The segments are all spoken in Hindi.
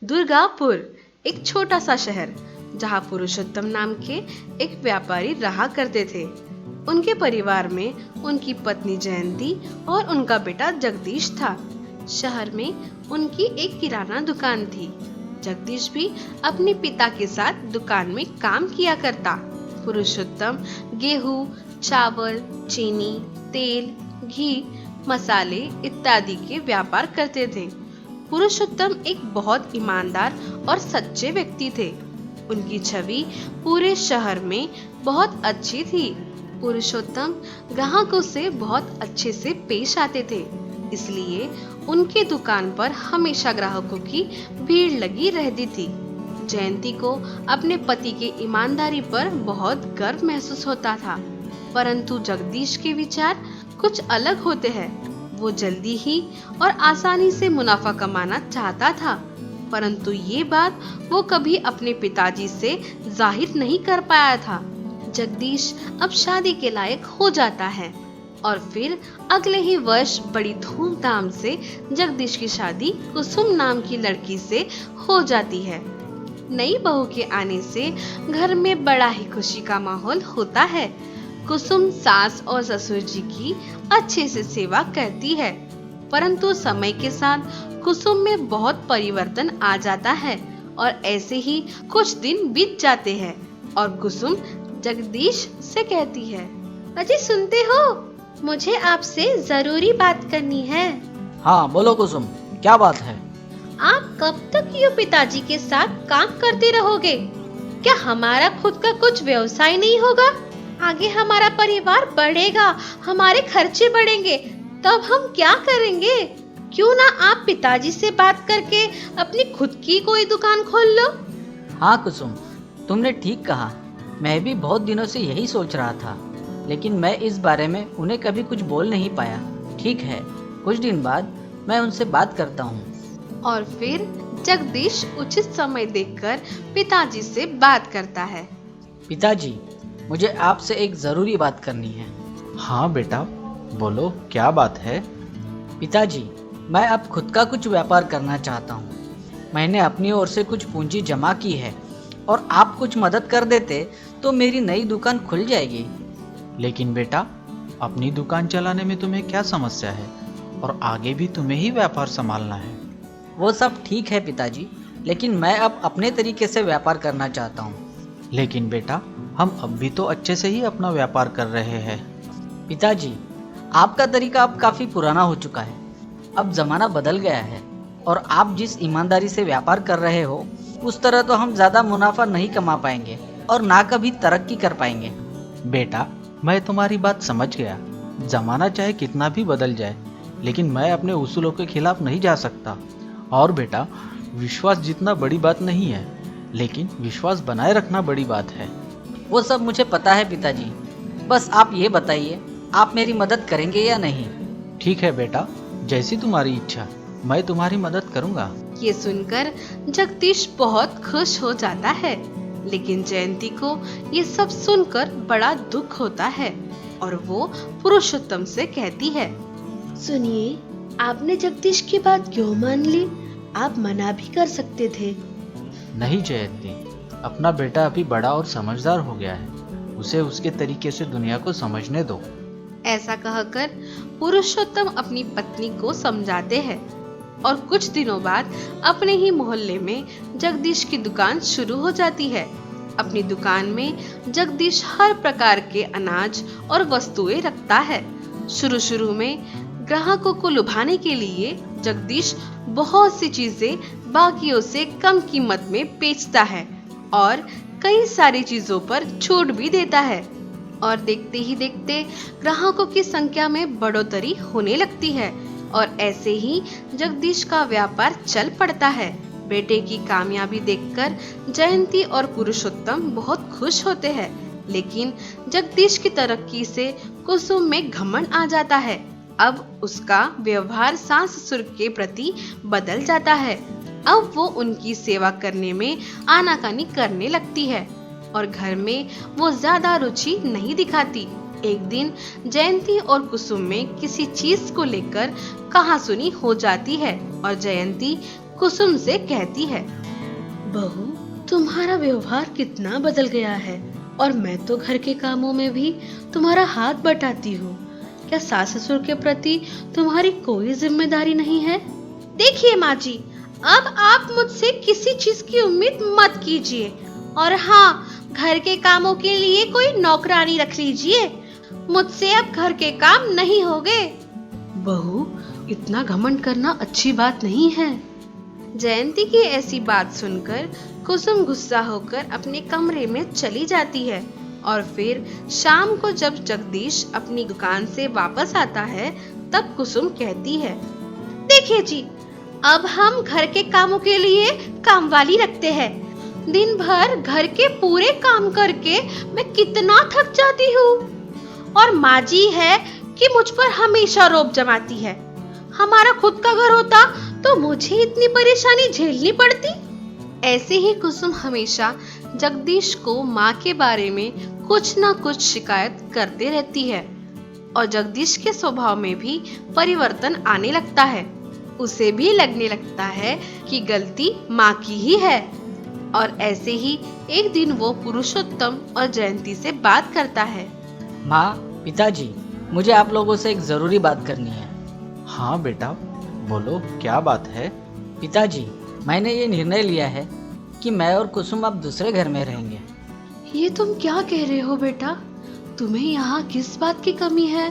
दुर्गापुर एक छोटा सा शहर जहाँ पुरुषोत्तम नाम के एक व्यापारी रहा करते थे। उनके परिवार में उनकी पत्नी जयंती और उनका बेटा जगदीश था। शहर में उनकी एक किराना दुकान थी। जगदीश भी अपने पिता के साथ दुकान में काम किया करता। पुरुषोत्तम गेहूं, चावल, चीनी, तेल, घी, मसाले इत्यादि के व्यापार करते थे। पुरुषोत्तम एक बहुत ईमानदार और सच्चे व्यक्ति थे। उनकी छवि पूरे शहर में बहुत अच्छी थी। पुरुषोत्तम ग्राहकों से बहुत अच्छे से पेश आते थे, इसलिए उनके दुकान पर हमेशा ग्राहकों की भीड़ लगी रहती थी। जयंती को अपने पति के ईमानदारी पर बहुत गर्व महसूस होता था, परंतु जगदीश के विचार कुछ अलग होते हैं। वो जल्दी ही और आसानी से मुनाफा कमाना चाहता था, परंतु ये बात वो कभी अपने पिताजी से जाहिर नहीं कर पाया था। जगदीश अब शादी के लायक हो जाता है और फिर अगले ही वर्ष बड़ी धूमधाम से जगदीश की शादी कुसुम नाम की लड़की से हो जाती है। नई बहू के आने से घर में बड़ा ही खुशी का माहौल होता है। कुसुम सास और ससुर जी की अच्छे से सेवा करती है, परंतु समय के साथ कुसुम में बहुत परिवर्तन आ जाता है और ऐसे ही कुछ दिन बीत जाते हैं और कुसुम जगदीश से कहती है, अजी सुनते हो, मुझे आपसे जरूरी बात करनी है। हाँ बोलो कुसुम, क्या बात है? आप कब तक यूं पिताजी के साथ काम करते रहोगे? क्या हमारा खुद का कुछ व्यवसाय नहीं होगा? आगे हमारा परिवार बढ़ेगा, हमारे खर्चे बढ़ेंगे, तब हम क्या करेंगे? क्यों ना आप पिताजी से बात करके अपनी खुद की कोई दुकान खोल लो? हाँ कुसुम, तुमने ठीक कहा। मैं भी बहुत दिनों से यही सोच रहा था, लेकिन मैं इस बारे में उन्हें कभी कुछ बोल नहीं पाया। ठीक है, कुछ दिन बाद मैं उनसे बात करता हूँ। और फिर जगदीश उचित समय देखकर पिताजी से बात करता है। पिताजी, मुझे आपसे एक जरूरी बात करनी है। हाँ बेटा, बोलो क्या बात है? पिताजी, मैं अब खुद का कुछ व्यापार करना चाहता हूँ। मैंने अपनी ओर से कुछ पूंजी जमा की है और आप कुछ मदद कर देते तो मेरी नई दुकान खुल जाएगी। लेकिन बेटा, अपनी दुकान चलाने में तुम्हें क्या समस्या है? और आगे भी तुम्हें ही व्यापार संभालना है। वो सब ठीक है पिताजी, लेकिन मैं अब अपने तरीके से व्यापार करना चाहता हूँ। लेकिन बेटा, हम अब भी तो अच्छे से ही अपना व्यापार कर रहे हैं। पिताजी, आपका तरीका अब काफी पुराना हो चुका है। अब जमाना बदल गया है और आप जिस ईमानदारी से व्यापार कर रहे हो, उस तरह तो हम ज्यादा मुनाफा नहीं कमा पाएंगे और ना कभी तरक्की कर पाएंगे। बेटा, मैं तुम्हारी बात समझ गया। जमाना चाहे कितना भी बदल जाए, लेकिन मैं अपने उसूलों के खिलाफ नहीं जा सकता। और बेटा, विश्वास जितना बड़ी बात नहीं है, लेकिन विश्वास बनाए रखना बड़ी बात है। वो सब मुझे पता है पिताजी, बस आप ये बताइए, आप मेरी मदद करेंगे या नहीं? ठीक है बेटा, जैसी तुम्हारी इच्छा, मैं तुम्हारी मदद करूंगा। ये सुनकर जगदीश बहुत खुश हो जाता है, लेकिन जयंती को ये सब सुनकर बड़ा दुख होता है और वो पुरुषोत्तम से कहती है, सुनिए, आपने जगदीश की बात क्यों मान ली? आप मना भी कर सकते थे। नहीं जयंती, अपना बेटा अभी बड़ा और समझदार हो गया है, उसे उसके तरीके से दुनिया को समझने दो। ऐसा कहकर पुरुषोत्तम अपनी पत्नी को समझाते हैं और कुछ दिनों बाद अपने ही मोहल्ले में जगदीश की दुकान शुरू हो जाती है। अपनी दुकान में जगदीश हर प्रकार के अनाज और वस्तुएं रखता है। शुरू में ग्राहकों को लुभाने के लिए जगदीश बहुत सी चीजें बाकियों से कम कीमत में बेचता है और कई सारी चीजों पर छूट भी देता है। और देखते ही देखते ग्राहकों की संख्या में बढ़ोतरी होने लगती है और ऐसे ही जगदीश का व्यापार चल पड़ता है। बेटे की कामयाबी देखकर जयंती और पुरुषोत्तम बहुत खुश होते हैं, लेकिन जगदीश की तरक्की से कुसुम में घमंड आ जाता है। अब उसका व्यवहार सास ससुर के प्रति बदल जाता है। अब वो उनकी सेवा करने में आनाकानी करने लगती है और घर में वो ज्यादा रुचि नहीं दिखाती। एक दिन जयंती और कुसुम में किसी चीज को लेकर कहासुनी हो जाती है और जयंती कुसुम से कहती है, बहू, तुम्हारा व्यवहार कितना बदल गया है, और मैं तो घर के कामों में भी तुम्हारा हाथ बटाती हूँ। क्या सास ससुर के प्रति तुम्हारी कोई जिम्मेदारी नहीं है? देखिए माँ जी, अब आप मुझसे किसी चीज की उम्मीद मत कीजिए, और हाँ, घर के कामों के लिए कोई नौकरानी रख लीजिए। मुझसे अब घर के काम नहीं होंगे। बहू, इतना घमंड करना अच्छी बात नहीं है। जयंती की ऐसी बात सुनकर कुसुम गुस्सा होकर अपने कमरे में चली जाती है, और फिर शाम को जब जगदीश अपनी दुकान से वापस आता है, तब कुसुम कहती है, देखिए जी, अब हम घर के कामों के लिए कामवाली रखते हैं। दिन भर घर के पूरे काम करके मैं कितना थक जाती हूँ, और माँ जी है कि मुझ पर हमेशा रोब जमाती है। हमारा खुद का घर होता तो मुझे इतनी परेशानी झेलनी पड़ती। ऐसे ही कुसुम हमेशा जगदीश को माँ के बारे में कुछ ना कुछ शिकायत करते रहती है, और जगदीश के स्वभाव में भी परिवर्तन आने लगता है। उसे भी लगने लगता है कि गलती माँ की ही है। और ऐसे ही एक दिन वो पुरुषोत्तम और जयंती से बात करता है। माँ, पिताजी, मुझे आप लोगों से एक जरूरी बात करनी है। हाँ बेटा, बोलो क्या बात है? पिताजी, मैंने ये निर्णय लिया है कि मैं और कुसुम अब दूसरे घर में रहेंगे। ये तुम क्या कह रहे हो बेटा? तुम्हें यहाँ किस बात की कमी है?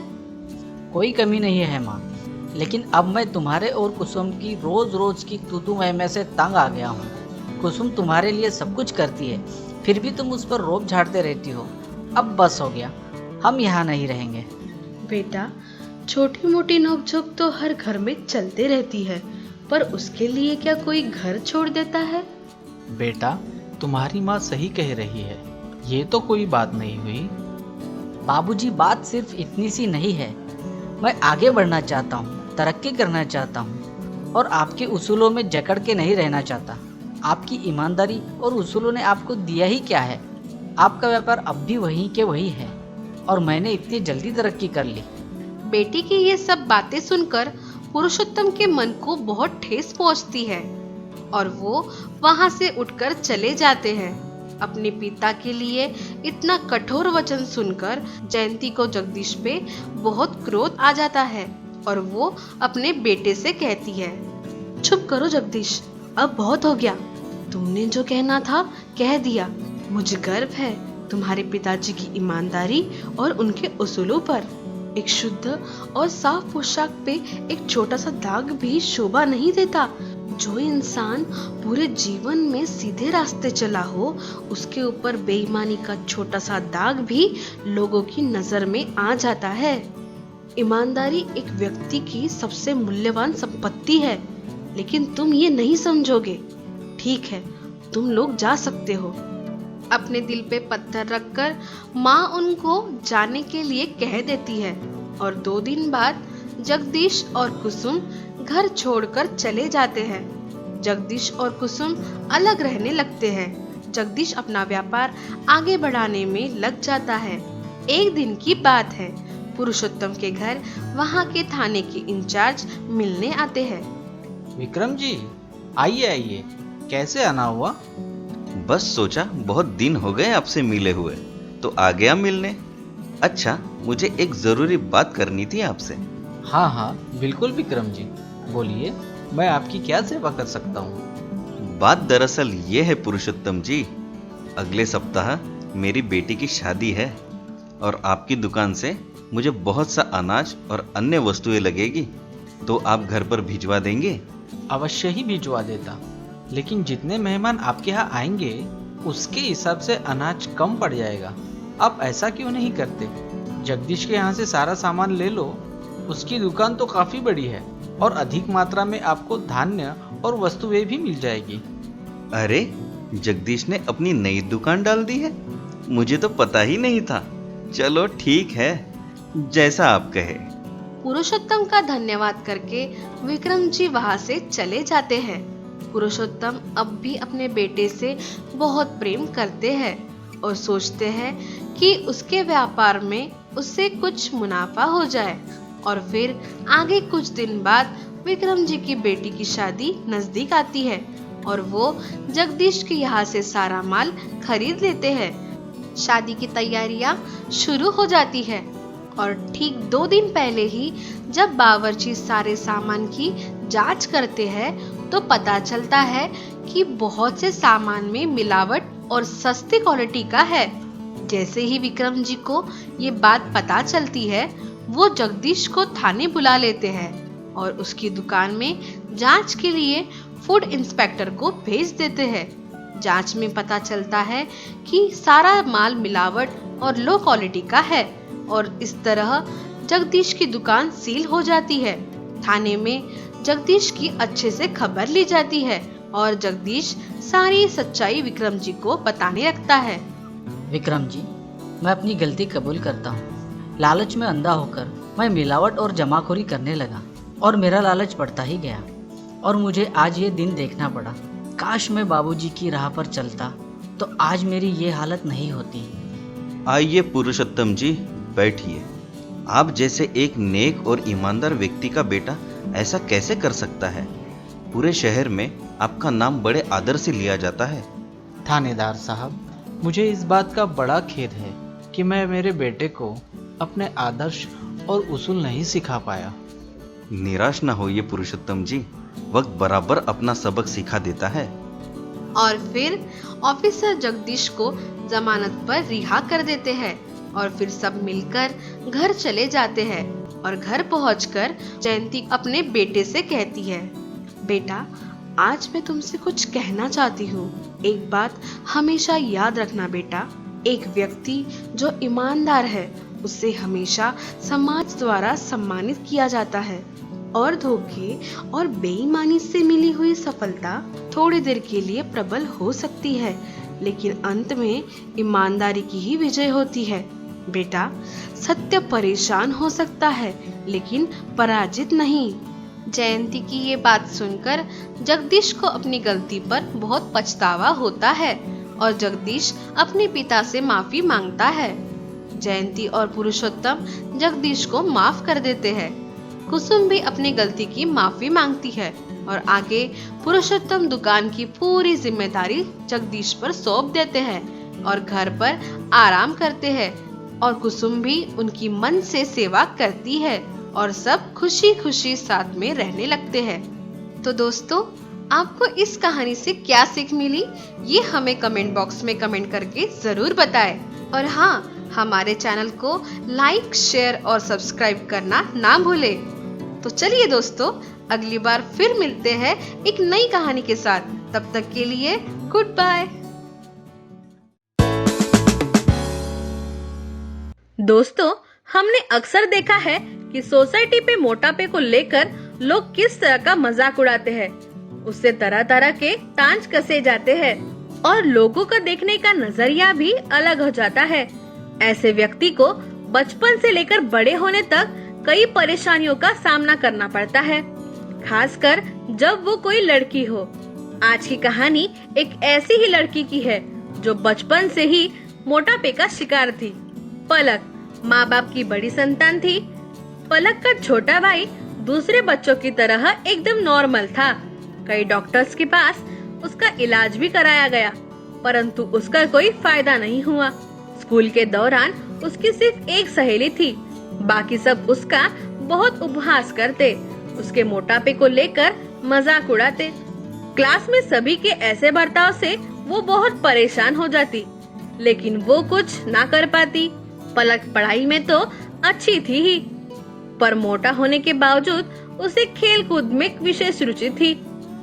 कोई कमी नहीं है माँ, लेकिन अब मैं तुम्हारे और कुसुम की रोज रोज की तू मैं से तंग आ गया हूँ। कुसुम तुम्हारे लिए सब कुछ करती है, फिर भी तुम उस पर रोब झाड़ते रहती हो। अब बस हो गया, हम यहाँ नहीं रहेंगे। बेटा, छोटी मोटी नोकझोंक तो हर घर में चलते रहती है, पर उसके लिए क्या कोई घर छोड़ देता है? बेटा, तुम्हारी माँ सही कह रही है, ये तो कोई बात नहीं हुई। बाबूजी, बात सिर्फ इतनी सी नहीं है। मैं आगे बढ़ना चाहता हूँ, तरक्की करना चाहता हूँ, और आपके उसूलों में जकड़ के नहीं रहना चाहता। आपकी ईमानदारी और उसूलों ने आपको दिया ही क्या है? आपका व्यापार अब भी वही के वही है, और मैंने इतनी जल्दी तरक्की कर ली। बेटी की ये सब बातें सुनकर पुरुषोत्तम के मन को बहुत ठेस पहुंचती है, और वो वहां से उठकर चले जाते हैं। अपने पिता के लिए इतना कठोर वचन सुनकर जयंती को जगदीश पे बहुत क्रोध आ जाता है, और वो अपने बेटे से कहती है, चुप करो जगदीश, अब बहुत हो गया। तुमने जो कहना था कह दिया। मुझे गर्व है तुम्हारे पिताजी की ईमानदारी और उनके उसूलों पर। एक शुद्ध और साफ पोशाक पे एक छोटा सा दाग भी शोभा नहीं देता। जो इंसान पूरे जीवन में सीधे रास्ते चला हो, उसके ऊपर बेईमानी का छोटा सा दाग भी लोगों की नजर में आ जाता है। ईमानदारी एक व्यक्ति की सबसे मूल्यवान संपत्ति है, लेकिन तुम ये नहीं समझोगे। ठीक है, तुम लोग जा सकते हो। अपने दिल पे पत्थर रखकर माँ उनको जाने के लिए कह देती है, और 2 दिन बाद जगदीश और कुसुम घर छोड़कर चले जाते हैं। जगदीश और कुसुम अलग रहने लगते हैं। जगदीश अपना व्यापार आगे बढ़ाने में लग जाता है। एक दिन की बात है, पुरुषोत्तम के घर वहाँ के थाने के इंचार्ज मिलने आते हैं। विक्रम जी, आइए आइए, कैसे आना हुआ? बस सोचा बहुत दिन हो गए आपसे मिले हुए, तो आ गया मिलने। अच्छा, मुझे एक जरूरी बात करनी थी आपसे। हाँ हाँ बिल्कुल विक्रम जी, बोलिए, मैं आपकी क्या सेवा कर सकता हूँ? बात दरअसल ये है पुरुषोत्तम जी, अगले सप्ताह मेरी बेटी की शादी है, और आपकी दुकान से मुझे बहुत सा अनाज और अन्य वस्तुएं लगेगी, तो आप घर पर भिजवा देंगे? अवश्य ही भिजवा देता, लेकिन जितने मेहमान आपके यहाँ आएंगे उसके हिसाब से अनाज कम पड़ जाएगा। आप ऐसा क्यों नहीं करते? जगदीश के यहाँ से सारा सामान ले लो, उसकी दुकान तो काफी बड़ी है, और अधिक मात्रा में आपको धान्य और वस्तुएं भी मिल जाएगी। अरे, जगदीश ने अपनी नई दुकान डाल दी है, मुझे तो पता ही नहीं था। चलो ठीक है, जैसा आप कहे। पुरुषोत्तम का धन्यवाद करके विक्रम जी वहां से चले जाते हैं। पुरुषोत्तम अब भी अपने बेटे से बहुत प्रेम करते हैं, और सोचते हैं कि उसके व्यापार में उससे कुछ मुनाफा हो जाए। और फिर आगे कुछ दिन बाद विक्रम जी की बेटी की शादी नजदीक आती है और वो जगदीश के यहाँ से सारा माल खरीद लेते हैं। शादी की तैयारियां शुरू हो जाती है और ठीक 2 दिन पहले ही जब बावर्ची सारे सामान की जांच करते हैं तो पता चलता है कि बहुत से सामान में मिलावट और सस्ती क्वालिटी का है। जैसे ही विक्रम जी को ये बात पता चलती है वो जगदीश को थाने बुला लेते हैं और उसकी दुकान में जांच के लिए फूड इंस्पेक्टर को भेज देते हैं। जांच में पता चलता है कि सारा माल मिलावट और लो क्वालिटी का है और इस तरह जगदीश की दुकान सील हो जाती है। थाने में जगदीश की अच्छे से खबर ली जाती है और जगदीश सारी सच्चाई विक्रम जी को बताने लगता है। विक्रम जी, मैं अपनी गलती कबूल करता हूँ। लालच में अंधा होकर मैं मिलावट और जमाखोरी करने लगा और मेरा लालच बढ़ता ही गया और मुझे आज ये दिन देखना पड़ा। काश मैं बाबूजी की राह पर चलता तो आज मेरी ये हालत नहीं होती। आइए पुरुषोत्तम जी, बैठिए। आप जैसे एक नेक और ईमानदार व्यक्ति का बेटा ऐसा कैसे कर सकता है? पूरे शहर में आपका नाम बड़े आदर से लिया जाता है। थानेदार साहब, मुझे इस बात का बड़ा खेद है कि मैं मेरे बेटे को अपने आदर्श और उसूल नहीं सिखा पाया। निराश न होइए पुरुषोत्तम जी, वक्त बराबर अपना सबक सिखा देता है। और फिर ऑफिसर जगदीश को जमानत पर रिहा कर देते हैं और फिर सब मिलकर घर चले जाते हैं और घर पहुंचकर जयंती अपने बेटे से कहती है, बेटा, आज मैं तुमसे कुछ कहना चाहती हूँ। एक बात हमेशा याद रखना बेटा, एक व्यक्ति जो ईमानदार है उसे हमेशा समाज द्वारा सम्मानित किया जाता है और धोखे और बेईमानी से मिली हुई सफलता थोड़ी देर के लिए प्रबल हो सकती है, लेकिन अंत में ईमानदारी की ही विजय होती है। बेटा, सत्य परेशान हो सकता है लेकिन पराजित नहीं। जयंती की ये बात सुनकर जगदीश को अपनी गलती पर बहुत पछतावा होता है और जगदीश अपने पिता से माफी मांगता है। जयंती और पुरुषोत्तम जगदीश को माफ कर देते हैं। कुसुम भी अपनी गलती की माफी मांगती है और आगे पुरुषोत्तम दुकान की पूरी जिम्मेदारी जगदीश पर सौंप देते हैं और घर पर आराम करते हैं और कुसुम भी उनकी मन से सेवा करती है और सब खुशी खुशी साथ में रहने लगते हैं। तो दोस्तों, आपको इस कहानी से क्या सीख मिली ये हमें कमेंट बॉक्स में कमेंट करके जरूर बताएं। और हाँ, हमारे चैनल को लाइक, शेयर और सब्सक्राइब करना ना भूलें। तो चलिए दोस्तों, अगली बार फिर मिलते हैं एक नई कहानी के साथ। तब तक के लिए गुड बाय। दोस्तों, हमने अक्सर देखा है कि सोसाइटी पे मोटापे को लेकर लोग किस तरह का मजाक उड़ाते हैं। उससे तरह तरह के तांज कसे जाते हैं और लोगों का देखने का नजरिया भी अलग हो जाता है। ऐसे व्यक्ति को बचपन से लेकर बड़े होने तक कई परेशानियों का सामना करना पड़ता है, खासकर जब वो कोई लड़की हो। आज की कहानी एक ऐसी ही लड़की की है जो बचपन से ही मोटापे का शिकार थी। पलक माँ बाप की बड़ी संतान थी। पलक का छोटा भाई दूसरे बच्चों की तरह एकदम नॉर्मल था। कई डॉक्टर्स के पास उसका इलाज भी कराया गया, परंतु उसका कोई फायदा नहीं हुआ। स्कूल के दौरान उसकी सिर्फ एक सहेली थी, बाकी सब उसका बहुत उपहास करते, उसके मोटापे को लेकर मजाक उड़ाते। क्लास में सभी के ऐसे बर्ताव से वो बहुत परेशान हो जाती, लेकिन वो कुछ ना कर पाती। पलक पढ़ाई में तो अच्छी थी ही, पर मोटा होने के बावजूद उसे खेल कूद में विशेष रुचि थी।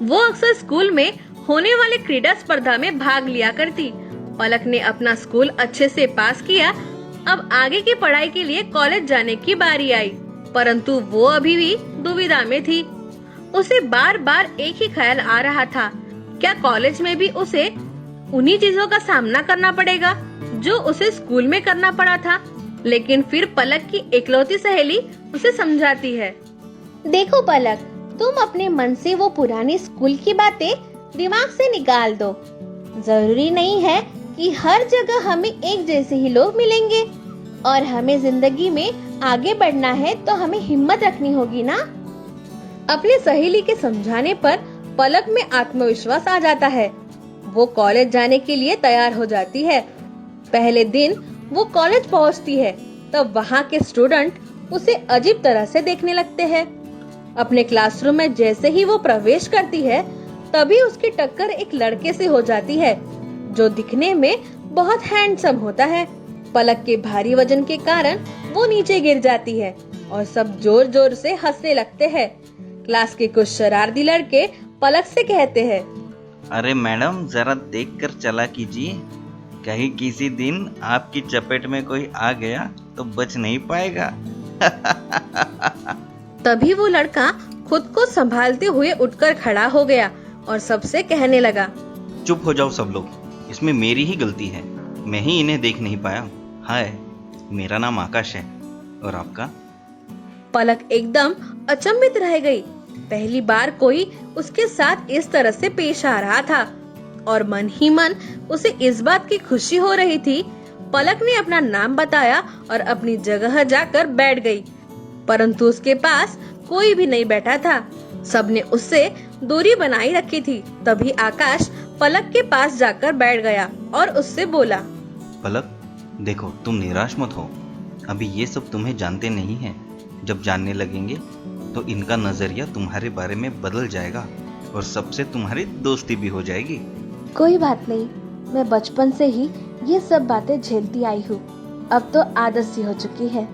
वो अक्सर स्कूल में होने वाले क्रीड़ा स्पर्धा में भाग लिया करती। पलक ने अपना स्कूल अच्छे से पास किया। अब आगे की पढ़ाई के लिए कॉलेज जाने की बारी आई, परंतु वो अभी भी दुविधा में थी। उसे बार बार एक ही ख्याल आ रहा था, क्या कॉलेज में भी उसे उन्हीं चीजों का सामना करना पड़ेगा जो उसे स्कूल में करना पड़ा था। लेकिन फिर पलक की इकलौती सहेली उसे समझाती है, देखो पलक, तुम अपने मन से वो पुरानी स्कूल की बातें दिमाग से निकाल दो। जरूरी नहीं है कि हर जगह हमें एक जैसे ही लोग मिलेंगे, और हमें जिंदगी में आगे बढ़ना है तो हमें हिम्मत रखनी होगी ना। अपनी सहेली के समझाने पर पलक में आत्मविश्वास आ जाता है। वो कॉलेज जाने के लिए तैयार हो जाती है। पहले दिन वो कॉलेज पहुंचती है तब वहाँ के स्टूडेंट उसे अजीब तरह से देखने लगते हैं। अपने क्लासरूम में जैसे ही वो प्रवेश करती है तभी उसकी टक्कर एक लड़के से हो जाती है जो दिखने में बहुत हैंडसम होता है। पलक के भारी वजन के कारण वो नीचे गिर जाती है और सब जोर जोर से हंसने लगते हैं। क्लास के कुछ शरारती लड़के पलक से कहते हैं, अरे मैडम जरा देख कर चला कीजिए, कहीं किसी दिन आपकी चपेट में कोई आ गया तो बच नहीं पाएगा। तभी वो लड़का खुद को संभालते हुए उठकर खड़ा हो गया और सबसे कहने लगा, चुप हो जाओ सब लोग, इसमें मेरी ही गलती है, मैं ही इन्हें देख नहीं पाया। हाय, मेरा नाम आकाश है, और आपका? पलक एकदम अचंभित रह गई। पहली बार कोई उसके साथ इस तरह से पेश आ रहा था और मन ही मन उसे इस बात की खुशी हो रही थी। पलक ने अपना नाम बताया और अपनी जगह जाकर बैठ गई, परंतु उसके पास कोई भी नहीं बैठा था। सबने उससे दूरी बनाई रखी थी। तभी आकाश पलक के पास जाकर बैठ गया और उससे बोला, पलक देखो, तुम निराश मत हो, अभी ये सब तुम्हें जानते नहीं हैं। जब जानने लगेंगे तो इनका नजरिया तुम्हारे बारे में बदल जाएगा और सबसे तुम्हारी दोस्ती भी हो जाएगी। कोई बात नहीं, मैं बचपन से ही ये सब बातें झेलती आई हूँ, अब तो आदत सी हो चुकी है।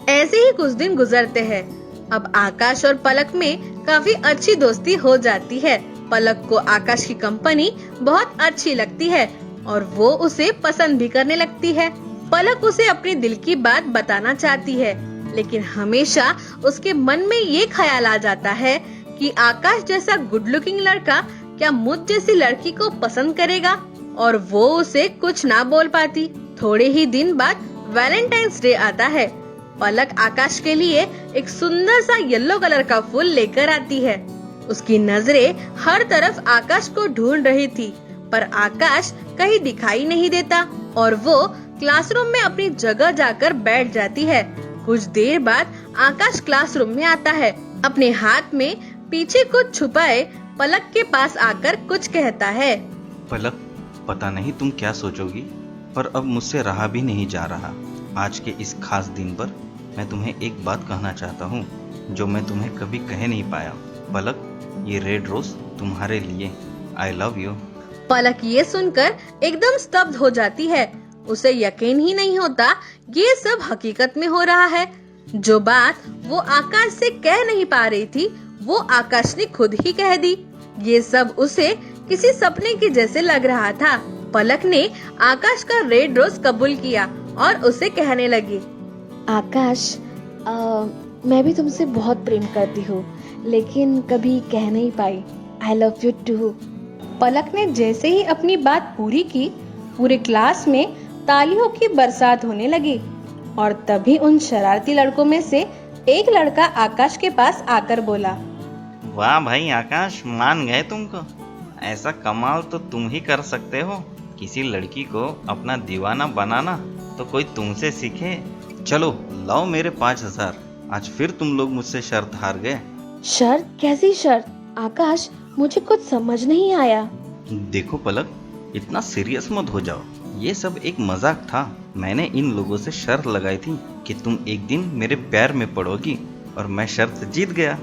ऐसे ही कुछ दिन गुजरते हैं। अब आकाश और पलक में काफी अच्छी दोस्ती हो जाती है। पलक को आकाश की कंपनी बहुत अच्छी लगती है और वो उसे पसंद भी करने लगती है। पलक उसे अपने दिल की बात बताना चाहती है, लेकिन हमेशा उसके मन में ये ख्याल आ जाता है कि आकाश जैसा गुड लुकिंग लड़का क्या मुझ जैसी लड़की को पसंद करेगा, और वो उसे कुछ ना बोल पाती। थोड़े ही दिन बाद वैलेंटाइंस डे आता है। पलक आकाश के लिए एक सुंदर सा येलो कलर का फूल लेकर आती है। उसकी नजरें हर तरफ आकाश को ढूंढ रही थी, पर आकाश कहीं दिखाई नहीं देता और वो क्लासरूम में अपनी जगह जाकर बैठ जाती है। कुछ देर बाद आकाश क्लासरूम में आता है। अपने हाथ में पीछे कुछ छुपाए पलक के पास आकर कुछ कहता है, पलक, पता नहीं तुम क्या सोचोगी, पर अब मुझसे रहा भी नहीं जा रहा। आज के इस खास दिन पर मैं तुम्हें एक बात कहना चाहता हूँ जो मैं तुम्हें कभी कह नहीं पाया। पलक, ये रेड रोज तुम्हारे लिए, आई लव यू। पलक ये सुनकर एकदम स्तब्ध हो जाती है। उसे यकीन ही नहीं होता ये सब हकीकत में हो रहा है। जो बात वो आकाश से कह नहीं पा रही थी वो आकाश ने खुद ही कह दी। ये सब उसे किसी सपने के जैसे लग रहा था। पलक ने आकाश का रेड रोज कबूल किया और उसे कहने लगी, आकाश, मैं भी तुमसे बहुत प्रेम करती हूँ, लेकिन कभी कह नहीं पाई। I love you too. Palak ने जैसे ही अपनी बात पूरी की, पूरे क्लास में तालियों की बरसात होने लगी और तभी उन शरारती लड़कों में से एक लड़का आकाश के पास आकर बोला, वाह भाई आकाश, मान गए तुमको। ऐसा कमाल तो तुम ही कर सकते हो। किसी लड़की को अपना दीवाना बनाना तो कोई तुमसे सीखे। चलो लाओ मेरे 5000। आज फिर तुम लोग मुझसे शर्त हार गए। शर्त? कैसी शर्त? आकाश, मुझे कुछ समझ नहीं आया। देखो पलक, इतना सीरियस मत हो जाओ, ये सब एक मजाक था। मैंने इन लोगों से शर्त लगाई थी कि तुम एक दिन मेरे प्यार में पड़ोगी, और मैं शर्त जीत गया।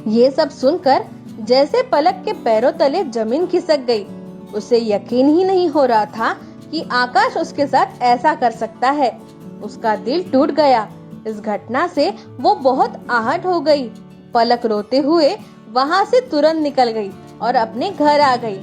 ये सब सुनकर जैसे पलक के पैरों तले जमीन खिसक गई। उसे यकीन ही नहीं हो रहा था कि आकाश उसके साथ ऐसा कर सकता है। उसका दिल टूट गया। इस घटना से वो बहुत आहट हो गई। पलक रोते हुए वहाँ से तुरंत निकल गई और अपने घर आ गई।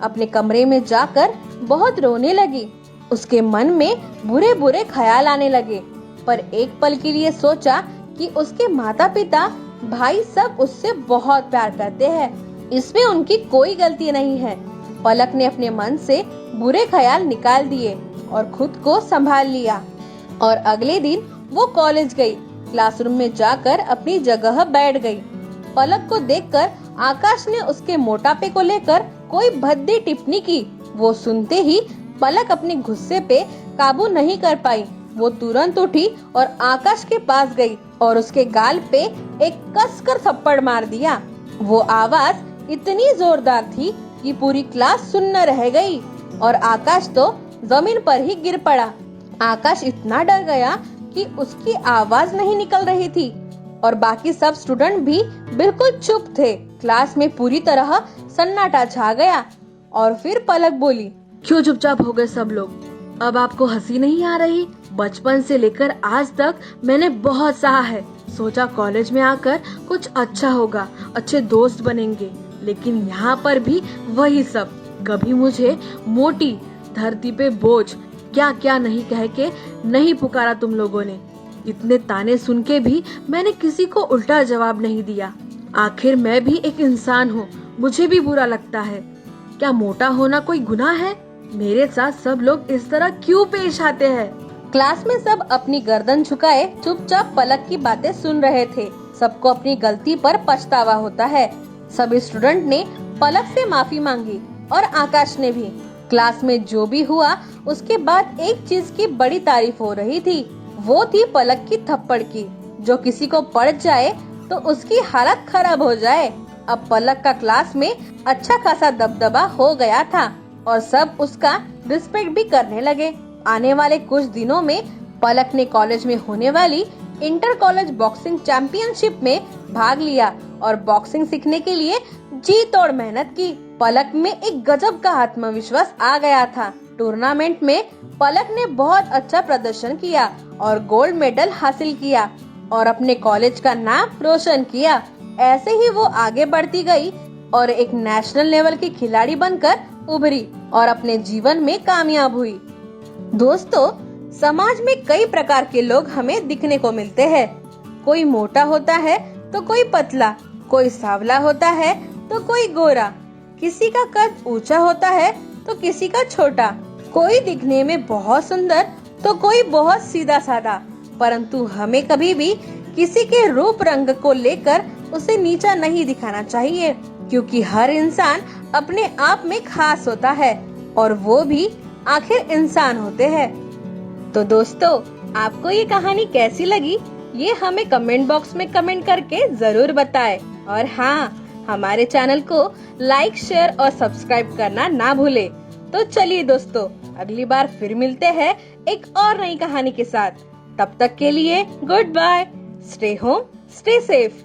अपने कमरे में जाकर बहुत रोने लगी। उसके मन में बुरे बुरे ख्याल आने लगे, पर एक पल के लिए सोचा कि उसके माता पिता भाई सब उससे बहुत प्यार करते हैं, इसमें उनकी कोई गलती नहीं है। पलक ने अपने मन से बुरे ख्याल निकाल दिए और खुद को संभाल लिया और अगले दिन वो कॉलेज गई। क्लासरूम में जाकर अपनी जगह बैठ गई। पलक को देखकर आकाश ने उसके मोटापे को लेकर कोई भद्दी टिप्पणी की। वो सुनते ही पलक अपने गुस्से पे काबू नहीं कर पाई। वो तुरंत उठी और आकाश के पास गई और उसके गाल पे एक कसकर थप्पड़ मार दिया। वो आवाज इतनी जोरदार थी कि पूरी क्लास सुन्न रह गई और आकाश तो जमीन पर ही गिर पड़ा। आकाश इतना डर गया कि उसकी आवाज नहीं निकल रही थी और बाकी सब स्टूडेंट भी बिल्कुल चुप थे। क्लास में पूरी तरह सन्नाटा छा गया और फिर पलक बोली, क्यों चुपचाप हो गए सब लोग? अब आपको हंसी नहीं आ रही? बचपन से लेकर आज तक मैंने बहुत सहा है, सोचा कॉलेज में आकर कुछ अच्छा होगा, अच्छे दोस्त बनेंगे, लेकिन यहाँ पर भी वही सब। कभी मुझे मोटी, धरती पे बोझ, क्या क्या नहीं कह के नहीं पुकारा तुम लोगों ने। इतने ताने सुन के भी मैंने किसी को उल्टा जवाब नहीं दिया। आखिर मैं भी एक इंसान हूँ, मुझे भी बुरा लगता है। क्या मोटा होना कोई गुनाह है? मेरे साथ सब लोग इस तरह क्यों पेश आते हैं? क्लास में सब अपनी गर्दन झुकाए चुपचाप पलक की बातें सुन रहे थे। सबको अपनी गलती पर पछतावा होता है। सभी स्टूडेंट ने पलक से माफी मांगी और आकाश ने भी। क्लास में जो भी हुआ उसके बाद एक चीज की बड़ी तारीफ हो रही थी, वो थी पलक की थप्पड़ की। जो किसी को पड़ जाए तो उसकी हालत खराब हो जाए। अब पलक का क्लास में अच्छा खासा दबदबा हो गया था और सब उसका रिस्पेक्ट भी करने लगे। आने वाले कुछ दिनों में पलक ने कॉलेज में होने वाली इंटर कॉलेज बॉक्सिंग चैंपियनशिप में भाग लिया और बॉक्सिंग सीखने के लिए जी तोड़ मेहनत की। पलक में एक गजब का आत्मविश्वास आ गया था। टूर्नामेंट में पलक ने बहुत अच्छा प्रदर्शन किया और गोल्ड मेडल हासिल किया और अपने कॉलेज का नाम रोशन किया। ऐसे ही वो आगे बढ़ती गई और एक नेशनल लेवल की खिलाड़ी बनकर उभरी और अपने जीवन में कामयाब हुई। दोस्तों, समाज में कई प्रकार के लोग हमें दिखने को मिलते हैं। कोई मोटा होता है तो कोई पतला, कोई सांवला होता है तो कोई गोरा, किसी का कद ऊंचा होता है तो किसी का छोटा, कोई दिखने में बहुत सुंदर तो कोई बहुत सीधा साधा। परंतु हमें कभी भी किसी के रूप रंग को लेकर उसे नीचा नहीं दिखाना चाहिए, क्योंकि हर इंसान अपने आप में खास होता है और वो भी आखिर इंसान होते हैं। तो दोस्तों, आपको ये कहानी कैसी लगी ये हमें कमेंट बॉक्स में कमेंट करके जरूर बताएं। और हाँ, हमारे चैनल को लाइक, शेयर और सब्सक्राइब करना ना भूले। तो चलिए दोस्तों, अगली बार फिर मिलते हैं एक और नई कहानी के साथ। तब तक के लिए goodbye, stay home, stay safe.